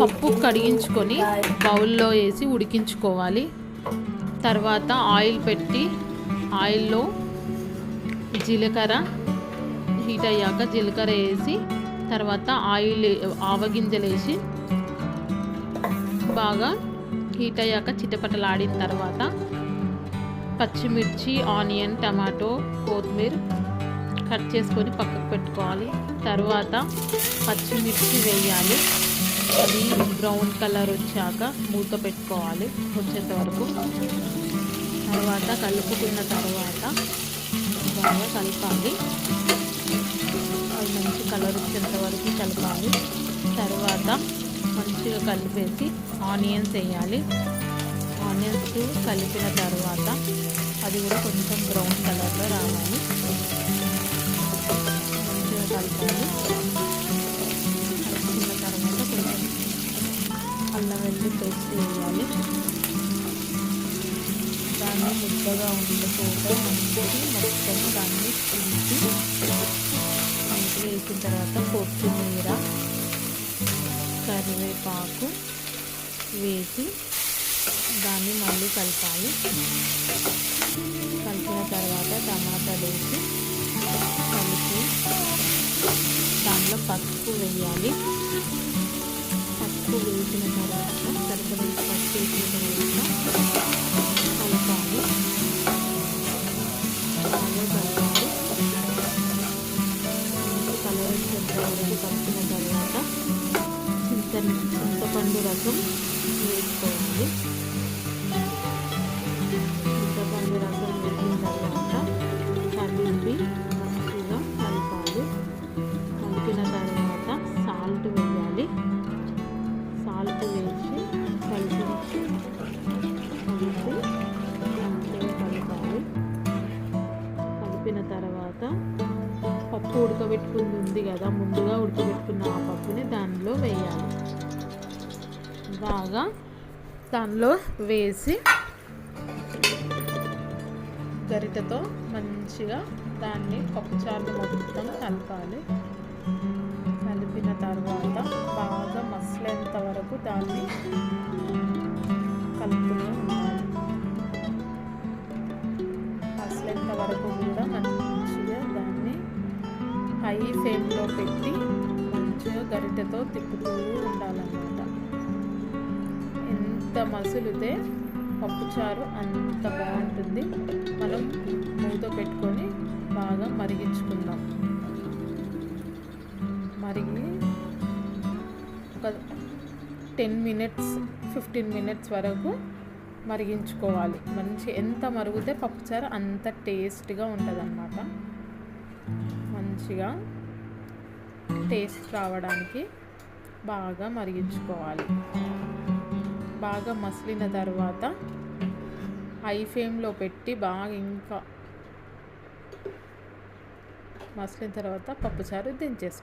పప్పు కడిగించుకొని బౌల్లో వేసి ఉడికించుకోవాలి. తర్వాత ఆయిల్ పెట్టి ఆయిల్లో జీలకర్ర హీట్ అయ్యాక జీలకర్ర వేసి తర్వాత ఆవగింజలు వేసి బాగా హీట్ అయ్యాక చిటపటలాడిన తర్వాత పచ్చిమిర్చి, ఆనియన్, టమాటో, కొత్తిమీర కట్ చేసుకొని పక్కకు పెట్టుకోవాలి. తర్వాత పచ్చిమిర్చి వేయాలి. అది బ్రౌన్ కలర్ వచ్చాక మూత పెట్టుకోవాలి వచ్చేంత వరకు. తర్వాత కలుపుకున్న తర్వాత బాగా కలపాలి. అది మంచి కలర్ వచ్చేంత వరకు కలపాలి. తర్వాత మంచిగా కలిపేసి ఆనియన్స్ వేయాలి. ఆనియన్స్ కలిపిన తర్వాత అది కూడా కొంచెం బ్రౌన్ కలర్లో రావాలి. మంచిగా కలపాలి. కలిపిన తర్వాత కొంచెం అల్లం వెల్లుల్లి పేస్ట్ వేయాలి. దాన్ని ముద్దగా ఉండకుండా మొత్తం దాన్ని తీసి వేసిన తర్వాత కొత్తిమీర, కరివేపాకు వేసి దాన్ని మళ్ళీ కలపాలి. కలిపిన తర్వాత టమాటాలు వేసి కలిపి దాంట్లో పసుపు వేయాలి. పసుపు వేసిన తర్వాత సరిపడ పసుపు వేసిన తర్వాత కలపాలి. బాగా కలపాలి. కలర్ వచ్చేంత వరకు కలిపిన తర్వాత చింతపండు రసం వేసుకోవాలి. చింతపండు రసం వేసిన తర్వాత కలిపి మంచిగా కలపాలి. కలిపిన తర్వాత సాల్ట్ వేయాలి. సాల్ట్ వేసి మంచిగా కలపాలి. కలిపిన తర్వాత పప్పు ఉడకబెట్టుకుంది ఉంది కదా, ముందుగా ఉడకబెట్టుకున్న ఆ పప్పుని దానిలో వేయాలి. బాగా దానిలో వేసి గరిటెతో మంచిగా దాన్ని పప్పుచారు మొత్తం కలపాలి. కలిపిన తర్వాత బాగా మసలేంత వరకు దాన్ని కలుపుతూ ఉండాలి. మసలేంత వరకు కూడా మంచిగా దాన్ని హై ఫ్లేమ్లో పెట్టి మంచిగా గరిటెతో తిప్పుతూ ఉండాలన్నమాట. ఎంత మసులితే పప్పుచారు అంత బాగుంటుంది. మనం మూత పెట్టుకొని బాగా మరిగించుకుందాం. మరిగి ఒక 10-15 మినిట్స్ వరకు మరిగించుకోవాలి. ఎంత మరుగుతే పప్పుచారు అంత టేస్ట్గా ఉంటుంది అన్నమాట. మంచిగా టేస్ట్ రావడానికి బాగా మరిగించుకోవాలి. బాగా మసిలిన తర్వాత హై ఫ్లేమ్లో పెట్టి బాగా ఇంకా మసిలిన తర్వాత పప్పుచారు దించేసుకోవాలి.